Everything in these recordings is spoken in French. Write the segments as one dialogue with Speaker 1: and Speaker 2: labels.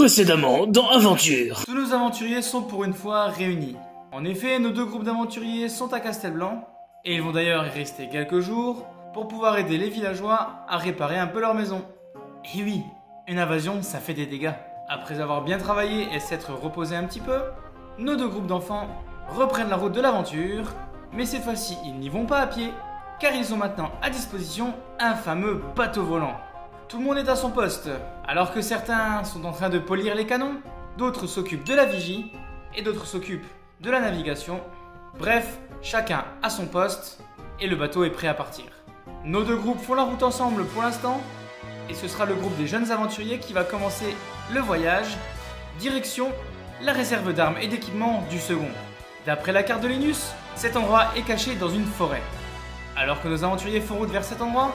Speaker 1: Précédemment dans Aventure.
Speaker 2: Tous nos aventuriers sont pour une fois réunis. En effet, nos deux groupes d'aventuriers sont à Castelblanc, et ils vont d'ailleurs y rester quelques jours pour pouvoir aider les villageois à réparer un peu leur maison. Et oui, une invasion, ça fait des dégâts. Après avoir bien travaillé et s'être reposés un petit peu, nos deux groupes d'enfants reprennent la route de l'aventure, mais cette fois-ci, ils n'y vont pas à pied, car ils ont maintenant à disposition un fameux bateau volant. Tout le monde est à son poste, alors que certains sont en train de polir les canons, d'autres s'occupent de la vigie, et d'autres s'occupent de la navigation. Bref, chacun à son poste, et le bateau est prêt à partir. Nos deux groupes font la route ensemble pour l'instant, et ce sera le groupe des jeunes aventuriers qui va commencer le voyage, direction la réserve d'armes et d'équipements du second. D'après la carte de Linus, cet endroit est caché dans une forêt. Alors que nos aventuriers font route vers cet endroit,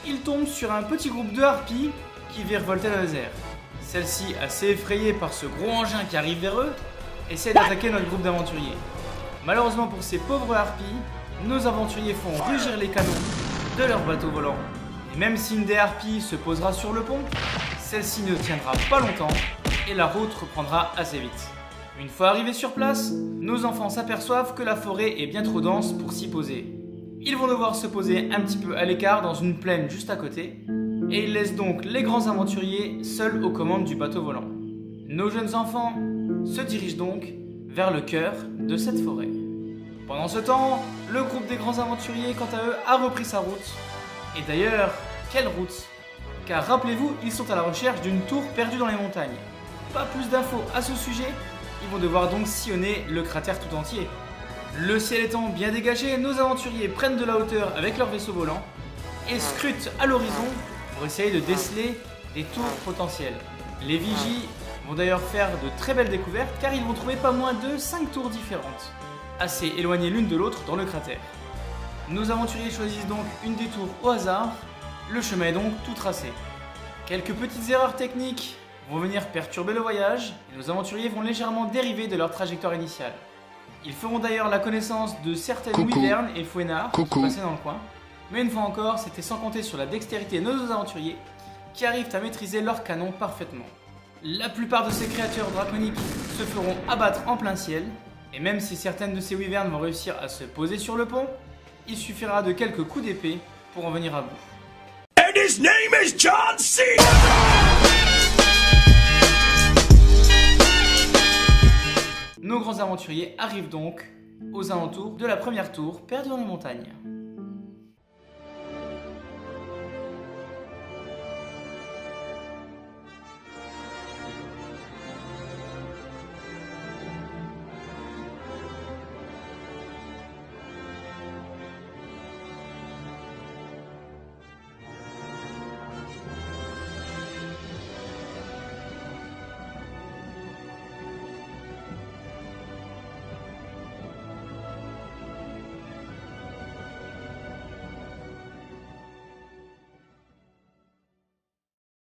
Speaker 2: ils tombent sur un petit groupe de harpies qui virevoltaient dans les airs. Celles-ci, assez effrayées par ce gros engin qui arrive vers eux, essaient d'attaquer notre groupe d'aventuriers. Malheureusement pour ces pauvres harpies, nos aventuriers font rugir les canons de leur bateau volant. Et même si une des harpies se posera sur le pont, celle-ci ne tiendra pas longtemps et la route reprendra assez vite. Une fois arrivés sur place, nos enfants s'aperçoivent que la forêt est bien trop dense pour s'y poser. Ils vont devoir se poser un petit peu à l'écart dans une plaine juste à côté, et ils laissent donc les grands aventuriers seuls aux commandes du bateau volant. Nos jeunes enfants se dirigent donc vers le cœur de cette forêt. Pendant ce temps, le groupe des grands aventuriers, quant à eux, a repris sa route. Et d'ailleurs, quelle route? Car rappelez-vous, ils sont à la recherche d'une tour perdue dans les montagnes. Pas plus d'infos à ce sujet, ils vont devoir donc sillonner le cratère tout entier. Le ciel étant bien dégagé, nos aventuriers prennent de la hauteur avec leur vaisseau volant et scrutent à l'horizon pour essayer de déceler des tours potentielles. Les vigies vont d'ailleurs faire de très belles découvertes car ils vont trouver pas moins de 5 tours différentes, assez éloignées l'une de l'autre dans le cratère. Nos aventuriers choisissent donc une des tours au hasard, le chemin est donc tout tracé. Quelques petites erreurs techniques vont venir perturber le voyage et nos aventuriers vont légèrement dériver de leur trajectoire initiale. Ils feront d'ailleurs la connaissance de certaines wyvernes et fouenards qui passaient dans le coin. Mais une fois encore, c'était sans compter sur la dextérité de nos aventuriers qui arrivent à maîtriser leurs canons parfaitement. La plupart de ces créatures draconiques se feront abattre en plein ciel, et même si certaines de ces wyvernes vont réussir à se poser sur le pont, il suffira de quelques coups d'épée pour en venir à bout.
Speaker 1: And his name is John C.
Speaker 2: Nos grands aventuriers arrivent donc aux alentours de la première tour perdue dans les montagnes.